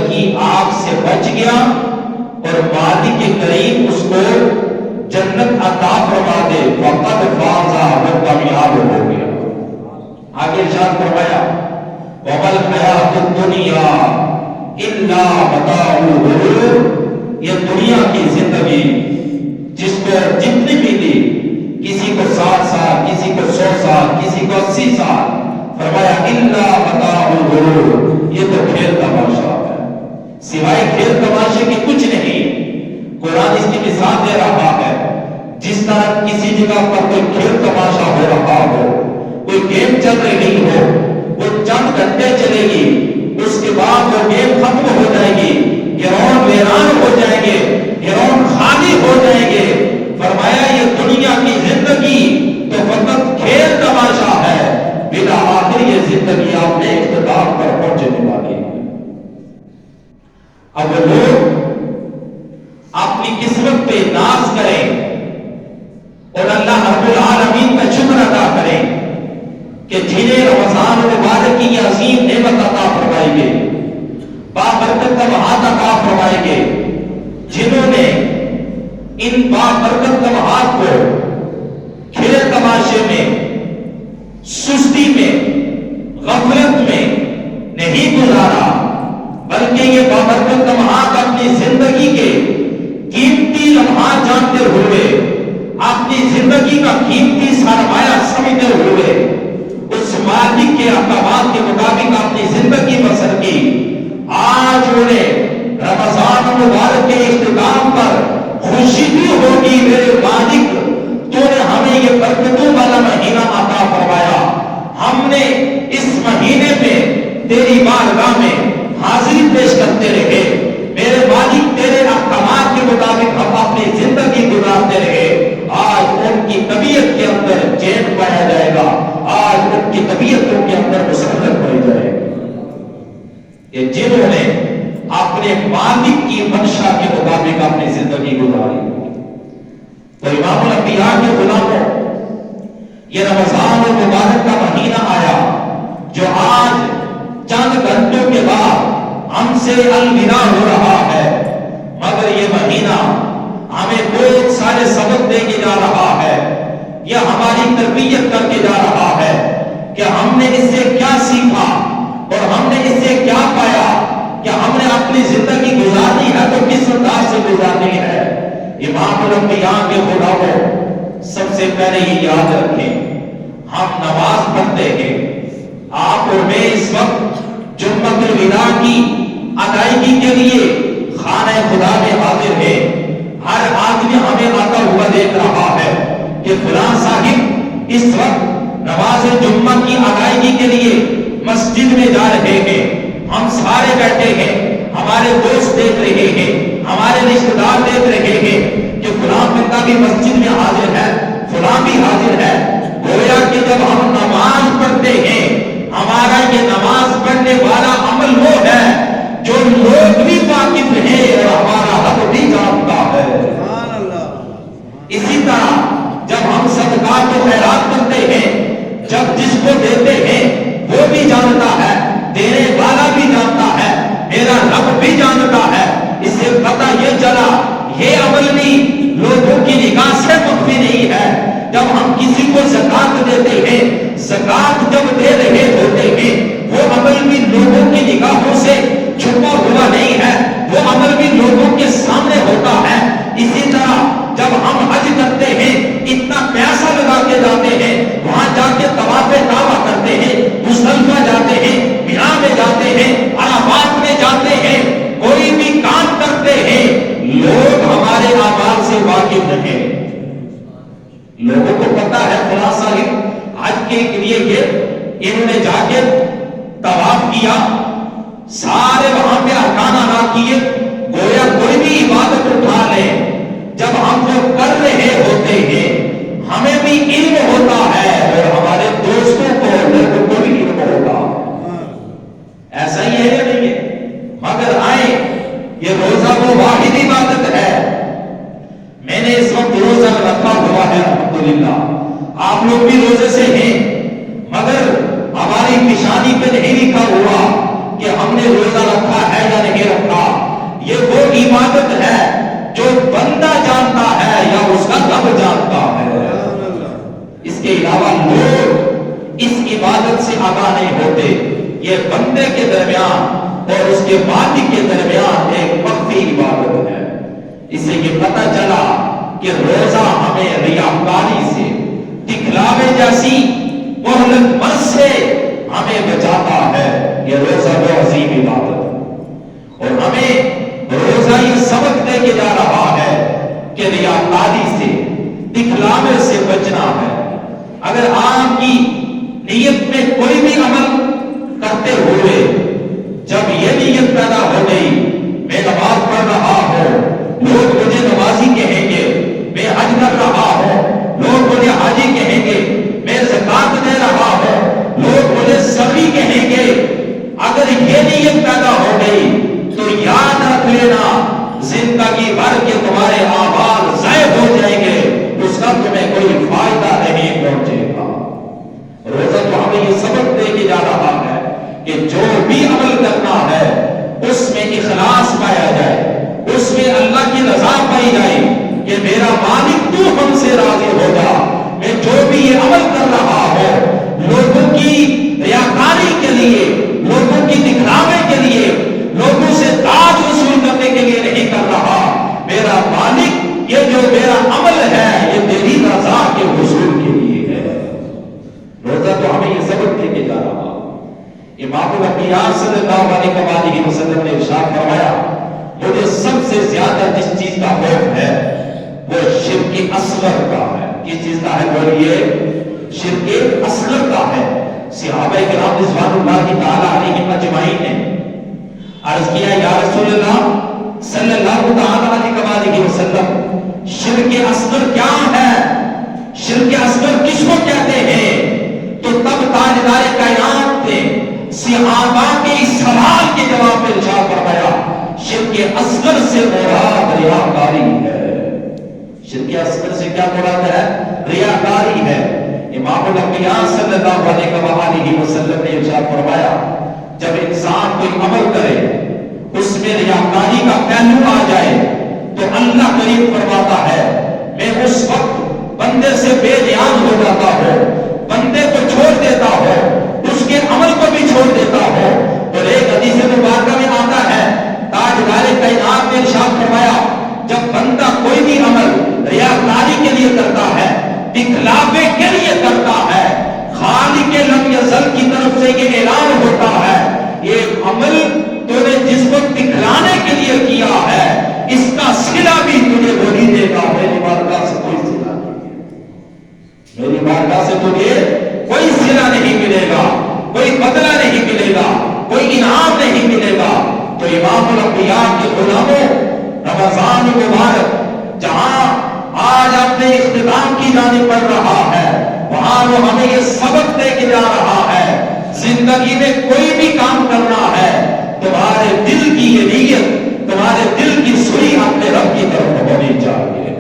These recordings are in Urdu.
کی آگ سے بچ گیا اور مالک کے کریم اس کو جنت عطا فرما دے، فقط فاز، وہ کامیاب ہو گیا۔ آگے ارشاد فرمایا وَمَا الْحَيَاةُ الدُّنْيَا إِلَّا مَتَاعُ الْغُرُورِ، یہ دنیا کی زندگی جس کو جتنی بھی دی، کسی کو 60 سال، کسی کو 100 سال، کسی کو 80 سال، فرمایا إِلَّا مَتَاعُ الْغُرُورِ، یہ تو کھیل تماشا ہے، سوائے کھیل تماشے کی کچھ نہیں۔ قرآن اس کی مثال دے رہا ہے، جس طرح کسی جگہ پر کوئی کھیل تماشا ہو رہا ہو، کوئی گیم چل رہی ہو، وہ چند گھنٹے چلے گی، اس کے بعد وہ گیم ختم ہو جائے گی، گراؤنڈ ویران ہو جائیں گے، گراؤنڈ خالی ہو جائیں گے۔ فرمایا یہ دنیا کی زندگی تو فقط کھیل تماشا ہے، بالآخر یہ زندگی آپ نے اختتام پر پہنچنے والی ہے۔ اب وہ لوگ اپنی قسمت پہ ناز کریں اور اللہ رب العالمین کا شکر ادا کریں کہ جنہیں رمضان المبارک کی یہ عظیم نعمت عطا فرمائی گئی، بابرکت لمحات عطا فرمائے گے، جنہوں نے ان بابرکت لمحات کو کھیل تماشے میں، سستی میں، غفلت میں نہیں گزارا، بلکہ یہ بابرکت لمحات اپنی زندگی کے قیمتی لمحات جانتے ہوئے، اپنی زندگی کا قیمتی سرمایہ سمجھتے ہوئے اس مالک کے احکامات کے مطابق اپنی زندگی بسر کی۔ آج انہیں رمضان المبارک کے اختتام پر خوشی بھی ہوگی، میرے مالک تو نے ہمیں یہ برکتوں والا مہینہ عطا فرمایا، ہم نے اس مہینے میں تیری بارگاہ میں حاضری پیش کرتے رہے، میرے مالک تیرے احکامات کے مطابق ہم اپنی زندگی گزارتے رہے۔ آج ان کی طبیعت کے اندر چین پایا جائے گا، آج ان کی طبیعتوں کے اندر مسرت پائی جائے گی، کہ جنہوں نے اپنے مالک کی منشا کے مطابق اپنی زندگی گزاری۔ تو امام الانبیاء کے غلاموں، یہ رمضان المبارک کا مہینہ آیا جو آج چند گھنٹوں کے بعد ہم سے الوداع ہو رہا ہے، مگر یہ مہینہ ہمیں بہت سارے سبق دے کے جا رہا ہے، یہ ہماری تربیت کر کے جا رہا ہے کہ ہم نے اس سے کیا سیکھا اور ہم نے اس سے کیا پایا، کہ ہم نے اپنی زندگی گزارنی ہے تو کس انداز سے گزارنی ہے۔ امام الانبیاء کے غلاموں، سب سے پہلے یہ یاد رکھیں، ہم نماز پڑھتے ہیں، آپ اور میں اس وقت جمعۃ الوداع کی ادائیگی کے لیے خانہ خدا میں حاضر ہے۔ ہر آدمی ہمیں آتا ہوا دیکھ رہا ہے کہ فلاں صاحب اس وقت نماز جمعہ کی ادائیگی کے لیے مسجد میں جا رہے ہیں، ہم سارے بیٹھے ہیں، ہمارے دوست دیکھ رہے ہیں، ہمارے رشتہ دار دیکھ رہے ہیں کہ فلاں بندہ بھی مسجد میں حاضر ہے، فلاں بھی حاضر ہے۔ گویا کہ جب ہم نماز پڑھتے ہیں، ہمارا یہ نماز پڑھنے والا عمل وہ ہے جو لوگ بھی واقف ہیں اور ہمارا رب بھی جانتا ہے۔ اسی طرح جب ہم صدقات و خیرات کرتے ہیں، جب جس کو دیتے ہیں وہ بھی جانتا ہے، دینے والا بھی جانتا ہے، میرا رب بھی جانتا ہے۔ اس سے پتہ یہ چلا یہ عمل بھی لوگوں کی نگاہ سے مخفی نہیں ہے۔ جب ہم کسی کو زکات دیتے ہیں، زکات جب دے رہے ہوتے ہیں، وہ عمل بھی لوگوں کی نگاہوں سے چھپا ہوا نہیں ہے، وہ عمل بھی لوگوں کے سامنے ہوتا ہے۔ اسی طرح جب ہم حج کرتے ہیں، اتنا پیسہ لگا کے جاتے ہیں، وہاں جا کے طواف کعبہ کرتے ہیں، مزدلفہ جاتے ہیں، مینا میں جاتے ہیں، عرفات میں جاتے ہیں، کوئی بھی کام کرتے ہیں، لوگ ہمارے اعمال سے واقف رہے، لوگوں کو پتا ہے فلاں صاحب حج کے لیے گئے، انہوں نے جا کے طواف کیا، سارے وہاں پہ ارکان ادا کیے، گویا کوئی بھی عبادت اٹھا لے، جب ہم وہ کر رہے ہوتے ہیں ہمیں بھی علم ہوتا ہے اور ہمارے دوستوں کو لوگوں کو بھی علم ہوگا۔ ایسا ہی ہے یا نہیں ہے؟ مگر آئے یہ روزہ وہ واحد عبادت ہے، میں نے اس وقت روزہ رکھا ہوا ہے الحمدللہ، آپ لوگ بھی روزے سے ہیں، مگر ہماری پیشانی پہ نہیں لکھا ہوا کہ ہم نے روزہ رکھا ہے یا نہیں رکھا بندے کے درمیان اور اس کے مالک کے درمیان ایک مخفی عبادت ہے۔ اس سے یہ پتہ چلا کہ روزہ ہمیں ریاکاری سے، دکھلاوے جیسی مہلک مرض سے ہمیں بچاتا ہے۔ یہ روزہ وہ عظیم عبادت ہے اور ہمیں روزہ یہ سبق دے کے جا رہا ہے کہ ریاکاری سے، دکھلاوے سے بچنا ہے۔ اگر آپ کی نیت میں کوئی بھی عمل کرتے ہوئے جب یہ نیت پیدا ہو گئی میں نماز پڑھ رہا ہوں، لوگ مجھے نمازی کہیں گے، میں حج کر رہا ہوں، لوگ مجھے حاجی کہیں گے، میں زکات دے رہا ہوں، لوگ مجھے سخی کہیں گے، اگر یہ نیت پیدا ہو گئی تو یاد رکھ لینا زندگی بھر کے تمہارے اعمال ضائع ہو جائیں گے، اس کا تمہیں کوئی فائدہ نہیں پہنچے گا۔ روزہ تو ہمیں یہ سبق دے کے جا رہا ہے کہ جو بھی عمل کرنا ہے اس میں اخلاص پایا جائے، اس میں اللہ کی رضا پائی جائے کہ میرا مالک تو ہم سے راضی ہو جا۔ میں جو بھی یہ عمل کر رہا ہوں لوگوں کی ریاکاری کے لیے، لوگوں کی دکھلاوے کے لیے، لوگوں سے تاج وصول کرنے کے لیے نہیں کر رہا۔ میرا مالک یہ جو میرا عمل ہے یہ تیری رضا کے حصول کے لیے ہے۔ روزہ تو ہمیں یہ سبق دے کے جا رہا۔ امام الانبیاء صلی اللہ علیہ وسلم نے ارشاد فرمایا مجھے سب سے زیادہ جس چیز کا خوف ہے وہ شرک اصغر کا ہے۔ کس چیز کا ہے؟ بولیے، شرک اصغر کا ہے۔ صحابہ کرام رضوان اللہ تعالی علیہم اجمعین نے عرض کیا یا رسول اللہ صلی اللہ تعالی علیہ وسلم شرک اصغر کیا ہے؟ شرک اصغر کس کو کہتے ہیں؟ تو تب تاجدار کائنات نے صحابہ کے اس سوال کے جواب میں ارشاد فرمایا شرک اصغر سے مراد ریاکاری ہے۔ شرک اصغر سے کیا مراد ہے؟ ریاکاری ہے۔ امام الانبیاء صلی اللہ علیہ وسلم نے ارشاد فرمایا جب انسان کوئی عمل کرے اس میں ریاکاری کا پہلو آ جائے تو اللہ کریم فرماتا ہے میں اس وقت بندے سے بے نیاز ہو جاتا ہوں، بندے کو چھوڑ دیتا ہوں، اس کے عمل کو بھی چھوڑ دیتا ہوں۔ اور ایک حدیث مبارکہ میں آتا ہے تاجدار کائنات نے ارشاد فرمایا جب بندہ کوئی بھی عمل ریاکاری کے لیے کرتا ہے، دکھلاوے کے لیے کرتا ہے، خالق لم یزل کی طرف سے یہ اعلان ہوتا ہے یہ عمل تو نے جس کو دکھلانے کے لیے کیا ہے اس کا صلہ بھی تجھے وہی دے گا۔ میری بارگاہ سے کوئی صلہ نہیں، میری بارگاہ سے تجھے کوئی صلہ نہیں ملے گا، کوئی بدلہ نہیں ملے گا، کوئی انعام نہیں ملے گا۔ تو امام الانبیاء کے غلاموں رمضان مبارک جہاں آج اپنے اختتام کی جانب بڑھ رہا ہے وہاں وہ ہمیں یہ سبق دے کے جا رہا ہے زندگی میں کوئی بھی کام کرنا ہے تمہارے دل کی یہ نیت، تمہارے دل کی سوئی اپنے رب کی طرف ہونی چاہیے۔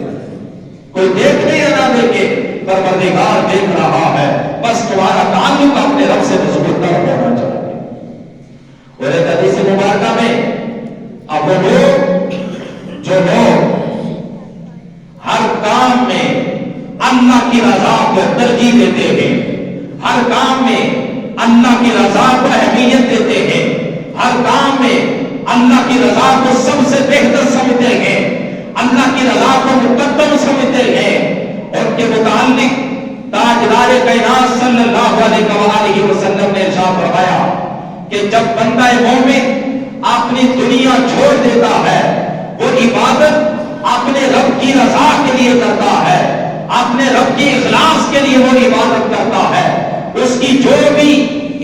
کوئی دیکھنے یا نہ دیکھے پروردگار دیکھ رہا ہے، بس تمہارا تعلق اپنے رب سے مضبوط ہونا چاہیے۔ اور ایک حدیث مبارکہ میں اب وہ لوگ جو لوگ ہر کام میں اللہ کی رضا کو ترجیح دیتے ہیں، ہر کام میں اللہ کی رضا کو اہمیت دیتے ہیں، ہر کام میں اللہ کی رضا کو سب سے بہتر سمجھتے ہیں، اللہ کی رضا کو مقدم سمجھتے ہیں، ان کے متعلق تاجدار کائنات صلی اللہ علیہ وسلم نے ارشاد فرمایا کہ جب بندہ مومن اپنی دنیا چھوڑ دیتا ہے وہ عبادت اپنے رب کی رضا کے لیے کرتا ہے، اپنے رب کی اخلاص کے لیے وہ عبادت کرتا ہے، اس کی جو بھی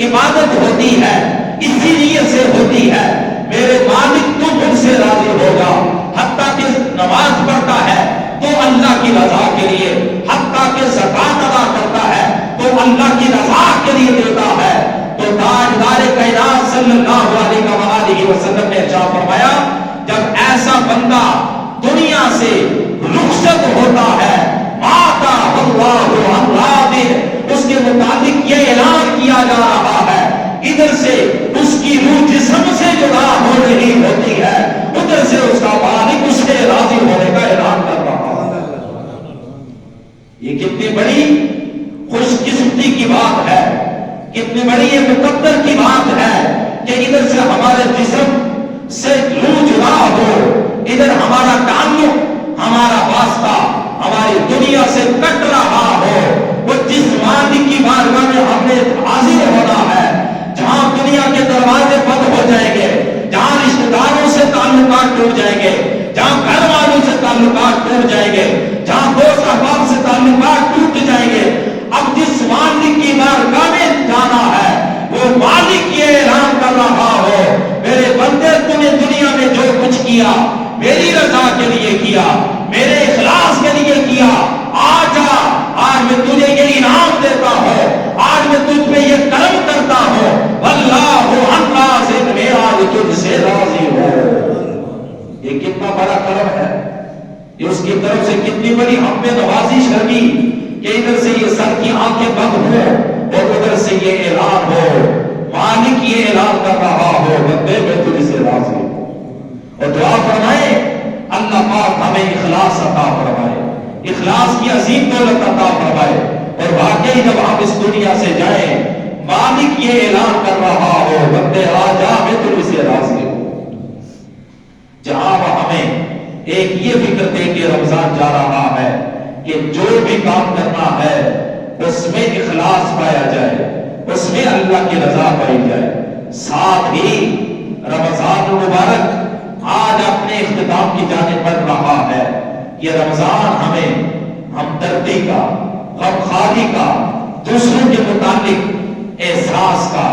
عبادت ہوتی ہے اسی نیت سے ہوتی ہے میرے مالک تو مجھ سے راضی ہوگا۔ حتیٰ کہ نماز پڑھتا ہے تو اللہ کی رضا کے لیے، حتیٰ کہ زکات ادا کرتا ہے تو اللہ کی رضا کے لیے دیتا ہے۔ تو تاجدار کائنات صلی اللہ علیہ وسلم نے ارشاد فرمایا جب ایسا بندہ دنیا سے رخصت ہوتا ہے ماتا اللہ اللہ اس کے مطابق یہ اعلان کیا جا رہا ہے ادھر سے اس کی روح جسم سے جدا ہو رہی ہوتی ہے، ادھر سے اس کا مالک اس سے راضی ہونے کا اعلان کر رہا ہے۔ یہ کتنی بڑی خوش قسمتی کی بات ہے، کتنی بڑی یہ مقدر کی بات ہے کیا، میری رضا کے لیے کیا، میرے اخلاص کے لیے کیا، آج میں تجھے یہ انعام دیتا ہوں، آج میں تجھ پہ یہ کرم کرتا ہوں، واللہ عن راضٍ، میں آج تجھ سے راضی ہوں۔ یہ کتنا بڑا کرم ہے، یہ اس کی طرف سے کتنی بڑی ہم پہ نوازش ہوگی کہ ادھر سے یہ سر کی آنکھیں بند ہو اور ادھر سے یہ اعلان ہو، مالک یہ اعلان کر رہا ہو بندے میں تجھ سے راضی ہوں۔ اور دعا فرمائے اللہ پاک ہمیں اخلاص عطا فرمائے، اخلاص کی عظیم دولت عطا فرمائے، اور واقعی جب ہم اس دنیا سے جائیں مالک یہ اعلان کر رہا ہو بندے آ جا میں تجھ سے راضی ہوں۔ جہاں وہ ہمیں ایک یہ فکر دے کے رمضان جا رہا ہے کہ جو بھی کام کرنا ہے اس میں اخلاص پایا جائے، اس میں اللہ کی رضا پائی جائے، ساتھ ہی رمضان مبارک آج اپنے اختتام کی جانب بڑھ رہا ہے۔ یہ رمضان ہمیں ہمدردی کا، غمخواری کا، دوسروں کے متعلق احساس کا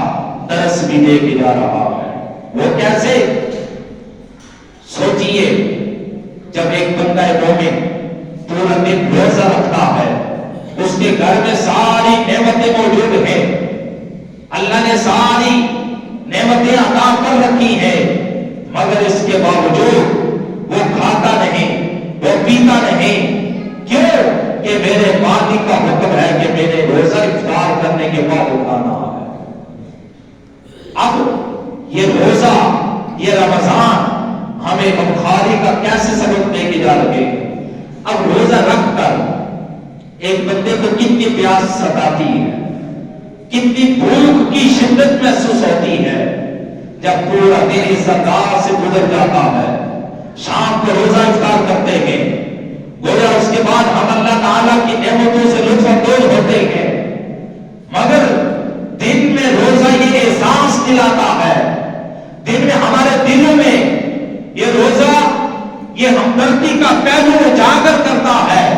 درس بھی دے کے جا رہا ہے۔ وہ کیسے؟ سوچئے جب ایک بندہ مومن پورا دن روزہ رکھتا ہے، اس کے گھر میں ساری نعمتیں موجود ہیں، اللہ نے ساری نعمتیں عطا کر رکھی ہیں، مگر اس کے باوجود وہ کھاتا نہیں، وہ پیتا نہیں۔ کیوں؟ کہ میرے مالک کا حکم ہے کہ میرے روزہ افطار کرنے کے بعد کھانا ہے۔ اب یہ روزہ، یہ رمضان ہمیں غمخواری کا کیسے سبق دے کے جا رہے ہیں؟ اب روزہ رکھ کر ایک بندے کو کتنی پیاس ستاتی ہے، کتنی بھوک کی شدت محسوس ہوتی ہے جب پورا دن اس عذاب سے گزر جاتا ہے، شام کو روزہ افطار کرتے ہیں، گویا اس کے بعد ہم اللہ تعالیٰ کی نعمتوں سے لطف اندوز ہوتے ہیں، مگر دن میں روزہ یہ احساس دلاتا ہے، دن میں ہمارے دلوں میں یہ روزہ یہ ہمدردی کا پہلو اجاگر کرتا ہے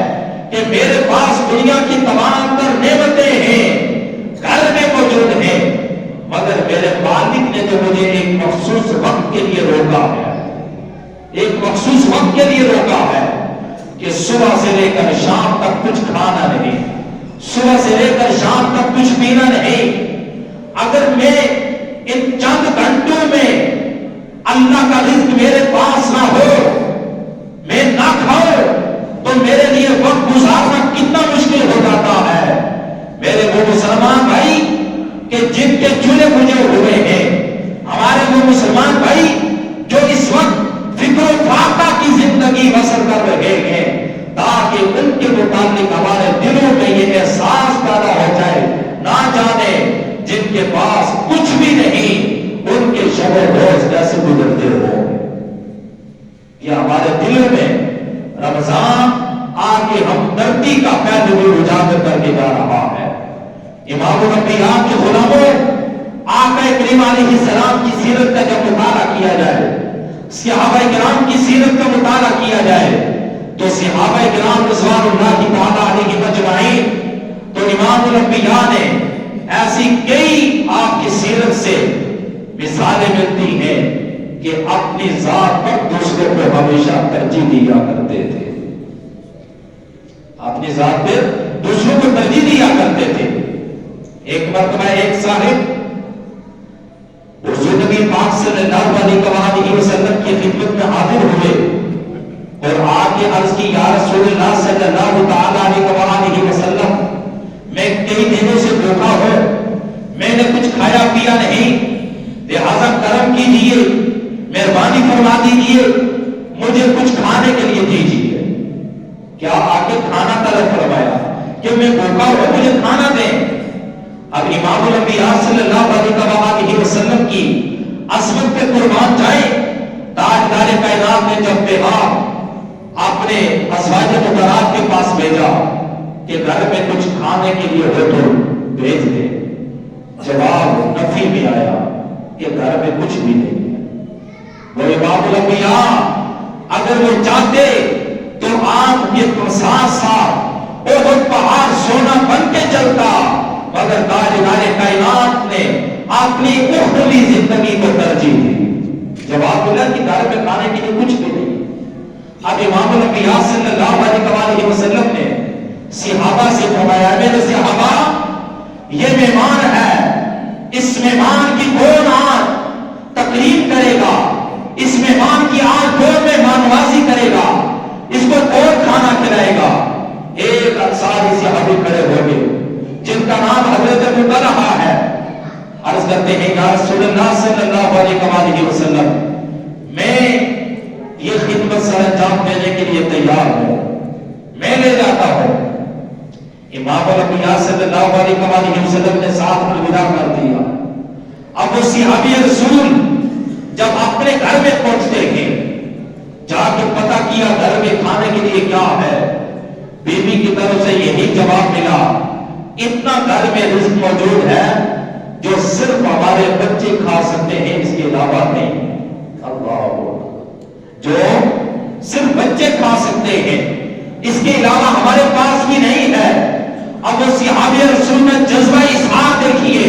کہ میرے پاس دنیا کی تمام تر نعمتیں ہیں، گھر میں موجود ہیں، مگر میرے مالک نے جو مجھے ایک مخصوص وقت کے لیے روکا ہے، ایک مخصوص وقت کے لیے روکا ہے کہ صبح سے لے کر شام تک کچھ کھانا نہیں، صبح سے لے کر شام تک کچھ پینا نہیں۔ اگر میں ان چند گھنٹوں میں اللہ کا رزق میرے پاس نہ ہو، میں نہ کھاؤں، تو میرے لیے وقت گزارنا کتنا مشکل ہو جاتا ہے۔ میرے وہ مسلمان بھائی کہ جن کے چولہے بجھے ہوئے ہیں، ہمارے وہ مسلمان بھائی جو اس وقت فکر و فاقہ کی زندگی بسر کر رہے ہیں، تاکہ ان کے متعلق ہمارے دلوں میں یہ احساس پیدا ہو جائے، نہ جانے جن کے پاس کچھ بھی نہیں ان کے شب و روز کیسے گزرتے ہو۔ یہ ہمارے دلوں میں رمضان آگے ہمدردی کا پہلو بھی اجاگر کر کے جا رہا ہے۔ امام الانبیاء کے غلاموں آقا کریم علیہ السلام کی سیرت کا جب مطالعہ کیا جائے، صحابہ کرام کی سیرت کا مطالعہ کیا جائے، تو صحابہ کرام رضوان اللہ تعالی علیہ مجمعین، تو امام الانبیاء نے ایسی کئی آپ کی سیرت سے مثالیں ملتی ہیں کہ اپنی ذات پر دوسروں کو ہمیشہ ترجیح دیا کرتے تھے، اپنی ذات پر دوسروں کو ترجیح دیا کرتے تھے۔ ایک مرتبہ ایک صاحب حضور نبی پاک صلی اللہ علیہ وسلم کی خدمت میں حاضر ہوئے اور آ کے عرض کی یا رسول اللہ صلی اللہ تعالی علیہ وسلم، میں کئی دنوں سے بھوکا ہوں، میں نے کچھ کھایا پیا نہیں، لہذا کرم کیجیے، مہربانی فرما دیجیے، مجھے کچھ کھانے کے لیے دیجیے۔ کیا آگے کھانا طلب فرمایا کہ میں بھوکا ہوں، مجھے کھانا دیں۔ اب امام الانبیاء صلی اللہ علیہ وسلم کی عظمت پہ قربان جائیں، تاجدار کائنات نے جب پیغام اپنے ازواج مطہرات کے پاس بھیجا کہ گھر میں کچھ کھانے کے لیے ہو تو بھیج دے، جواب نفی میں آیا کہ گھر میں کچھ بھی نہیں ہے۔ وہ امام الانبیاء اگر وہ چاہتے تو آپ یہ 50 سال احد پہاڑ سونا بن کے چلتا، مگر تاجدار کائنات نے اپنی اخروی زندگی کو ترجیح دی۔ جواب بولا کہ گھر میں کھانے کے لیے کچھ بھی نہیں. اب امام الانبیاء صلی اللہ علیہ وسلم نے صحابہ سے فرمایا میرے صحابہ یہ مہمان ہے, اس مہمان کی کون آج تقریب کرے گا, اس مہمان کی آج کون مہمان نوازی کرے گا, اس کو کون کھانا کھلائے گا. ایک انصاری صحابی کھڑے ہو گئے جن کا نام حضرت ابو طلحہ ہے. عرض کرتے ہیں یا رسول اللہ صلی اللہ علیہ وسلم میں یہ خدمت سر انجام دینے کے لیے تیار ہوں, میں لے جاتا ہوں. امام الانبیاء صلی اللہ علیہ وسلم نے ساتھ الوداع کر دیا. اب وہ صحابی رسول جب اپنے گھر میں پہنچتے ہیں, جا کے پتہ کیا گھر میں کھانے کے لیے کیا ہے, بیوی کی طرف سے یہی جواب ملا اتنا گھر میں رزق موجود ہے جو صرف ہمارے بچے کھا سکتے ہیں, اس کے علاوہ نہیں. اللہ جو صرف بچے کھا سکتے ہیں, اس کے علاوہ ہمارے پاس بھی نہیں ہے. اب وہ صحابی رسول میں جذبہ اظہار دیکھیے,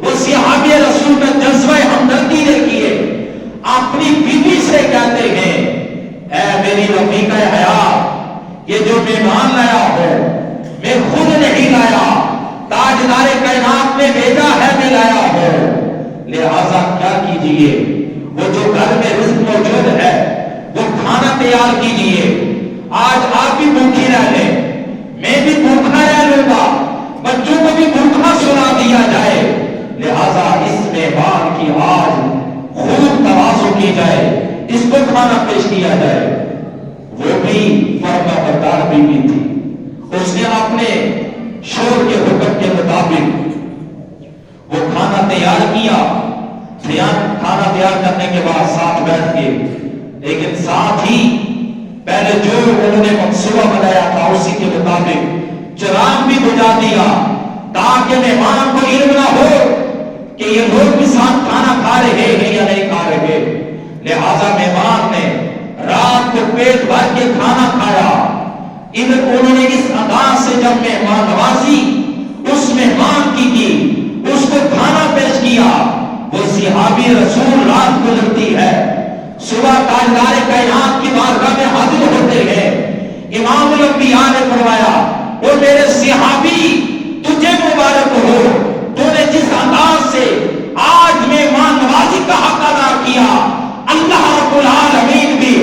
وہ صحابی رسول میں جذبہ ہمدردی دیکھیے. اپنی بیوی سے کہتے ہیں اے میری رفیقہ حیات, یہ جو مہمان لایا ہو میں خود نہیں لایا, تاجدار کائنات نے بھیجا ہے میں لایا ہوں. لہذا کیا کیجئے, وہ جو گھر میں رزق موجود ہے وہ کھانا تیار کیجئے. آج آپ بھی بھوکھی رہ لیں, میں بھی بھوکھا رہ لوں گا, بچوں کو بھی بھوکھا سلا دیا جائے. لہذا اس مہمان کی آج خوب تواضع کی جائے, اس کو کھانا پیش کیا جائے. وہ بھی فرما بردار بیوی تھی, اس نے اپنے شور کے حکم کے مطابق وہ کھانا تیار کیا. کھانا تیار کرنے کے بعد ساتھ بیٹھ کے, لیکن ساتھ ہی پہلے جو انہوں نے منصوبہ بنایا تھا اسی کے مطابق چراغ بھی بجھا دیا تاکہ مہمان کو علم نہ ہو کہ یہ لوگ بھی ساتھ کھانا کھا رہے ہیں یا نہیں کھا رہے. لہذا مہمان نے رات کو پیٹ بھر کے کھانا کھایا. انہوں نے اس انداز سے جب مہمان نوازی اس مہمان کی اس کو کھانا پیش کیا. وہ صحابی رسول رات گزرتی ہے, صبح تاجدار کائنات کی بارگاہ میں حاضر ہوتے ہیں. امام الانبیاء نے فرمایا وہ میرے صحابی تجھے مبارک ہو, تو نے جس انداز سے آج مہمان نوازی کا حق ادا کیا, اللہ رب العالمین بھی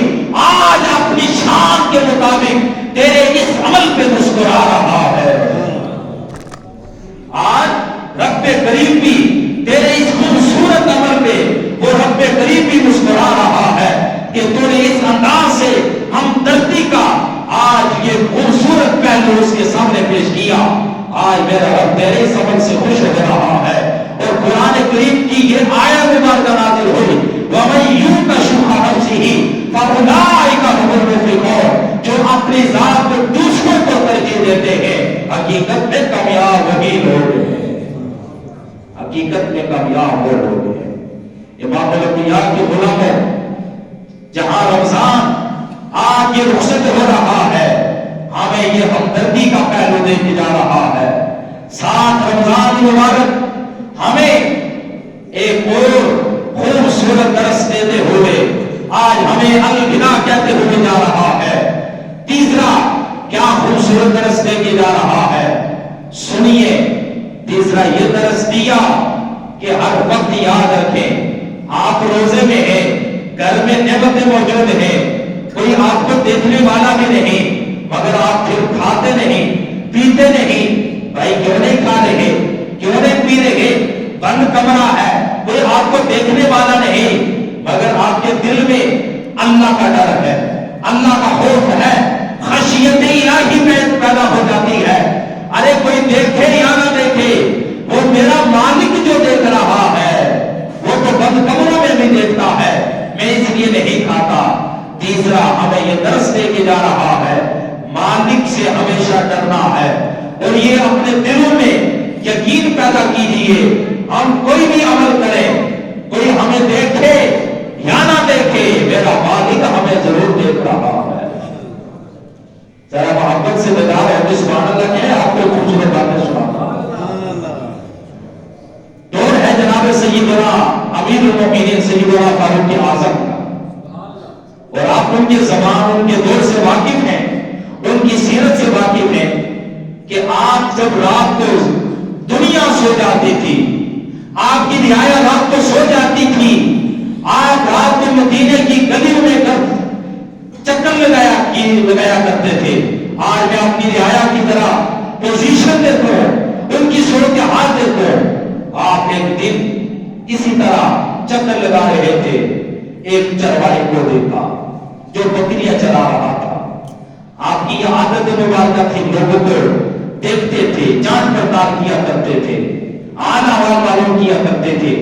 آج اپنی شان کے مطابق تیرے اس عمل پہ مسکرا رہا ہے. آج رب کریم بھی تیرے اس خوبصورت عمل پہ وہ رب کریم بھی مسکرا رہا ہے کہ تو نے اس انداز سے ہمدردی کا آج یہ خوبصورت پہلو اس کے سامنے پیش کیا. آج میرا رب تیرے اس عمل سے خوش ہو رہا ہے. اور قرآن کریم کی یہ آیت مبارکہ نازل ہوئی وَمَن يُوقَ شُحَّ نَفْسِهِ فَأُولَٰئِكَ هُمُ الْمُفْلِحُونَ, جو اپنی ذات کو دوسروں کو ترجیح دیتے ہیں حقیقت میں کامیاب وہی لوگ ہیں, حقیقت میں کامیاب وہ لوگ ہیں. امام الانبیاء کے غلاموں, جہاں رمضان آج یہ رخصت ہو رہا ہے ہمیں یہ ہمدردی کا پہلو دیکھے جا رہا ہے. ساتھ رمضان مبارک ہمیں ایک اور خوبصورت درس دیتے ہوئے آج ہمیں الوداع کہتے ہوئے جا رہا ہے. تیسرا کیا خوبصورت درس دے کے جا رہا ہے, سنیے. تیسرا یہ درس دیا کہ ہر وقت یاد رکھیں آپ روزے میں ہیں, گھر میں نعمتیں موجود ہیں, کوئی آپ کو دیکھنے والا بھی نہیں, مگر آپ پھر کھاتے نہیں پیتے نہیں. بھائی کیوں نہیں کھا رہے, کیوں نہیں پی رہے, بند کمرہ ہے, کوئی آپ کو دیکھنے والا نہیں, مگر آپ کے دل میں اللہ کا ڈر ہے, اللہ کا خوف ہے, خشیت الہی پیدا ہو جاتی ہے. ارے کوئی دیکھے یا نہ دیکھے, وہ میرا مالک جو دیکھ رہا ہے وہ تو بند کمروں میں بھی دیکھتا ہے, میں اس لیے نہیں کھاتا. تیسرا ہمیں یہ درس دے کے جا رہا ہے مالک سے ہمیشہ ڈرنا ہے, اور یہ اپنے دلوں میں یقین پیدا کیجئے. ہم کوئی بھی عمل کریں, کوئی ہمیں دیکھے یا نہ دیکھے, میرا مالک ہمیں ضرور دیکھ رہا ہے. ذرا محبت سے بتا رہے سبحان اللہ کہ آپ کو خوبصورت باتیں سناتا ہوں. دور ہے جناب سیدنا امیر المومنین سیدنا فاروق اعظم کا, آپ ان کے زبان ان کے دور سے واقف ہیں، ان کی سیرت سے واقف ہیں کہ آپ جب رات کو دنیا سو جاتی تھی، آپ کی رعایا رات کو سو جاتی تھی، آپ رات کو مدینے کی گلیوں میں چکر لگایا کرتے تھے، آج میں اپنی رعایا کی طرح پوزیشن دیکھو، ان کی صورت حال دیکھو۔ آپ ایک دن اسی طرح چکر لگا رہے تھے، ایک چرواہے کو دیکھا جو بکریاں چرا رہا تھا۔ آپ کی یہ عادت مبارکہ تھی، لوگوں کو دیکھتے تھے، جانچ پڑتال کیا کرتے تھے، آنا حال معلوم کیا کرتے تھے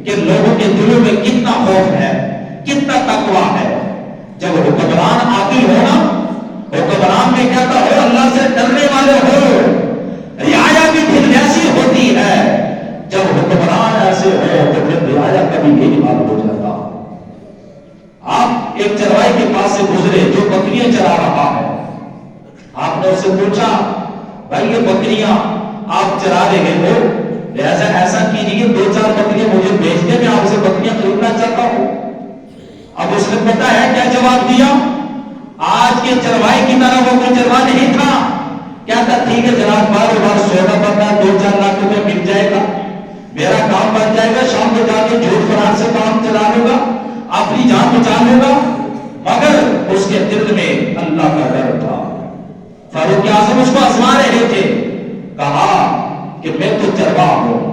کہ لوگوں کے دلوں میں کتنا خوف ہے، کتنا تقویٰ ہے۔ جب حکمران عادل ہو نا، حکمران میں کہتا ہو اللہ سے ڈرنے والے ہو، رعایا بھی پھر ایسی ہوتی ہے۔ جب حکمران ایسے ہو تو پھر رعایا کبھی یہی حال ہو جاتا۔ آپ ایک چرواہے کے پاس سے گزرے جو بکریاں چرا رہا ہے، آپ نے اس سے پوچھا بھائی یہ بکریاں آپ چرا رہے ہو، لہذا ایسا کیجیے 2-4 بکریاں مجھے بیچ دیں، میں آپ سے بکریاں خریدنا چاہتا ہوں۔ اب اس نے پتا ہے کیا جواب دیا؟ آج کے چرواہے کی طرح وہ کوئی چرواہ نہیں تھا، کہتا ٹھیک ہے جناب، بار سودا پڑتا ہے، 2-4 لاکھ روپے مل جائے گا، میرا کام بن جائے گا، شام کو جا کے جھوٹ فرار سے کام چلا لوں گا، اپنی جان بچا لوں گا۔ مگر اس کے دل میں اللہ کا ڈر تھا۔ فاروق اعظم اس کو آزما رہے تھے، کہا کہ میں تو چرواہ ہوں،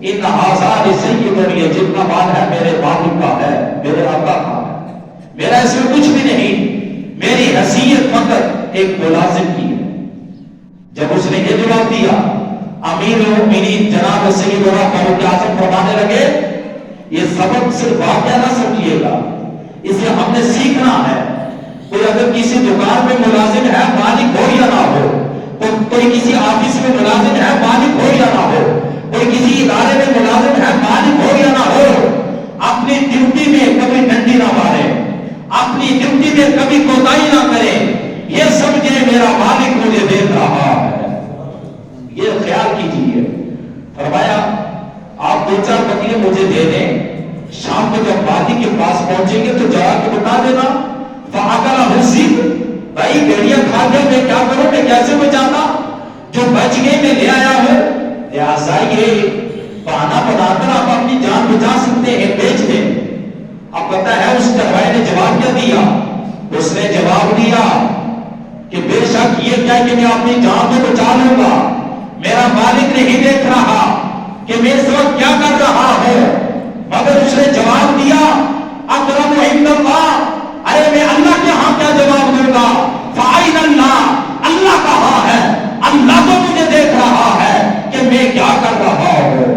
ان آزاد سیدن، یہ جتنا مال ہے میرے مالک کا ہے، میرے آقا کا ہے، میرا اس میں کچھ بھی نہیں، میری حیثیت فقط ایک ملازم کی ہے۔ جب اس نے یہ جواب دیا، امیر المؤمنین جناب سیدنا فاروق اعظم فرمانے لگے یہ سبق صرف واقعہ نہ سمجھیے گا، اسے ہم نے سیکھنا ہے۔ کوئی اگر کسی دکان میں ملازم ہے، مالک ہو یا نہ ہو، کوئی کسی آفس میں ملازم ہے، مالک ہو یا نہ ہو، کوئی کسی ادارے میں ملازم ہے، مالک ہو یا نہ ہو، اپنی ڈیوٹی میں کبھی ڈنڈی نہ مارے، اپنی ڈیوٹی میں کبھی کوتاہی نہ کرے، یہ سمجھے میرا مالک مجھے دیکھ رہا ہے، یہ خیال کیجیے۔ فرمایا آپ 2-4 بکریاں مجھے دے دیں، شام کو جب وادی کے پاس پہنچیں گے تو جا کے بتا دینا۔ فَأَكَلَهُ الذِّئْبُ، بھائی بھیڑیا کھا گیا، میں کیا کروں، میں کیسے بچاتا، جو بچ گئے میں لے آیا ہوں، لہٰذا یہ بہانہ بنا کر آپ اپنی جان بچا سکتے ہیں، بیچ دیں۔ اب پتہ ہے اس چرواہے نے جواب کیا دیا؟ اس نے جواب دیا کہ بے شک یہ کیا کہ میں اپنی جان کو بچا لوں گا، میرا مالک نہیں دیکھ رہا کہ میں اس وقت کیا کر رہا ہوں، مگر اس نے جواب دیا اکرم عند اللہ، ارے میں اللہ کے ہاں کیا جواب دوں گا، فَأَيْنَ اللَّهُ، اللہ کہاں ہے، اللہ تو مجھے دیکھ رہا ہے کہ میں کیا کر رہا ہوں۔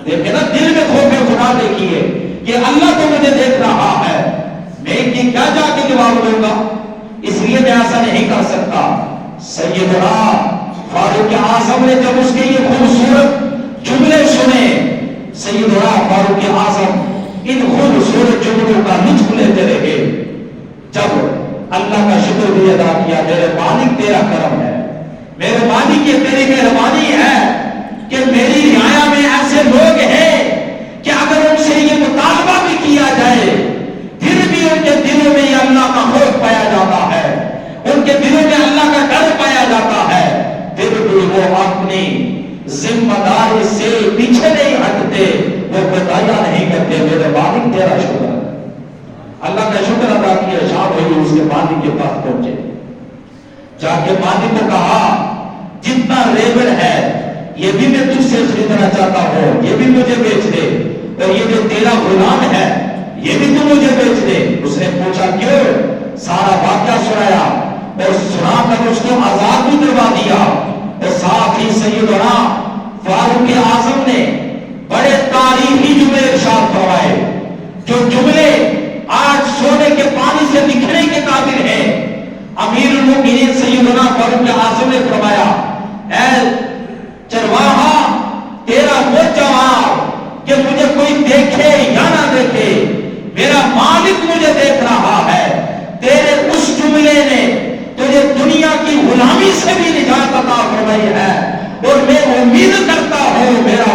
دیکھیں نا دل میں خوف خدا دیکھیے کہ اللہ تو مجھے دیکھ رہا ہے، میں کیا جا کے جواب دوں گا، اس لیے میں ایسا نہیں کر سکتا۔ سیدنا فاروق اعظم نے جب اس کے یہ خوبصورت جملے سنے، سیدنا فاروق اعظم ان خوبصورت جملوں کا لطف لیتے رہے۔ جب اللہ کا شکر بھی ادا کیا، میرے مالک تیرا کرم ہے، میرے مالک یہ تیری مہربانی ہے کہ میری رعایا میں ایسے لوگ ہیں کہ اگر ان سے یہ مطالبہ بھی کیا جائے پھر بھی ان کے دلوں میں یہ اللہ کا خوف پایا جاتا ہے، ان کے دلوں میں اللہ کا ڈر پایا جاتا ہے، پھر بھی وہ اپنی ذمہ داری سے پیچھے نہیں ہٹتے، وہ کوتاہیاں نہیں کرتے۔ میرے مالک تیرا شکر ہے۔ اللہ کا شکر ادا کیا، شام ہوئی، اس کے مالک کے پاس پہنچے، جا کے مالک کو کہا جتنا ریبڑ ہے یہ بھی میں تجھ سے خریدنا چاہتا ہوں، یہ بھی مجھے بیچ دے، اور یہ جو تیرا غلام ہے یہ بھی تو مجھے بیچ دے۔ اس نے پوچھا کیوں؟ سارا واقعہ سنایا اور سنا کر اس کو آزاد بھی کروا دیا۔ اور ساتھ ہی سیدنا فاروق اعظم نے بڑے تاریخی جملے ارشاد فرمائے، جو جملے آج سونے کے پانی سے لکھنے کے قابل ہیں۔ امیر المؤمنین سیدنا فاروق اعظم نے فرمایا، اے چرواہا تیرا وہ جواب کہ مجھے کوئی دیکھے یا نہ دیکھے، میرا مالک مجھے دیکھ رہا ہے، تیرے اس جملے نے تجھے دنیا کی غلامی سے بھی نجات عطا فرمائی ہے، اور میں امید کرتا ہوں میرا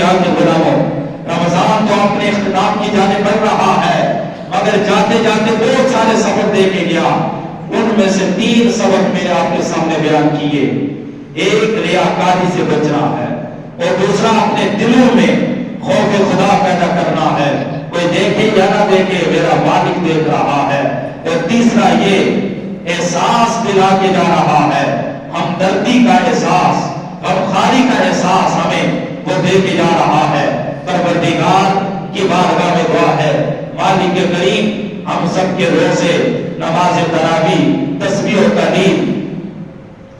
اللہ کے غلاموں، رمضان تو اپنے اختتام کی جانب بڑھ رہا ہے، مگر جاتے جاتے بہت سارے سبق دے کے گیا۔ ان میں سے 3 سبق میں نے آپ کے سامنے بیان کیے۔ ایک ریاکاری سے بچنا ہے، اور دوسرا اپنے دلوں میں خوف خدا پیدا کرنا ہے، کوئی دیکھے یا نہ دیکھے میرا مالک دیکھ رہا ہے، اور تیسرا یہ احساس دلا کے جا رہا ہے، ہمدردی کا احساس، غمخواری کا احساس ہمیں وہ دے کے جا رہا ہے۔ پروردگار کی بارگاہ میں دعا ہے، مالک کریم ہم سب کے روزے، نماز تراویح، تسبیح و تحلیل،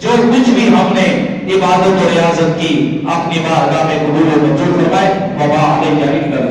جو کچھ بھی ہم نے عبادت و ریاضت کی، اپنی بارگاہ میں قبول و منظور فرمائے۔ وما علیہ الا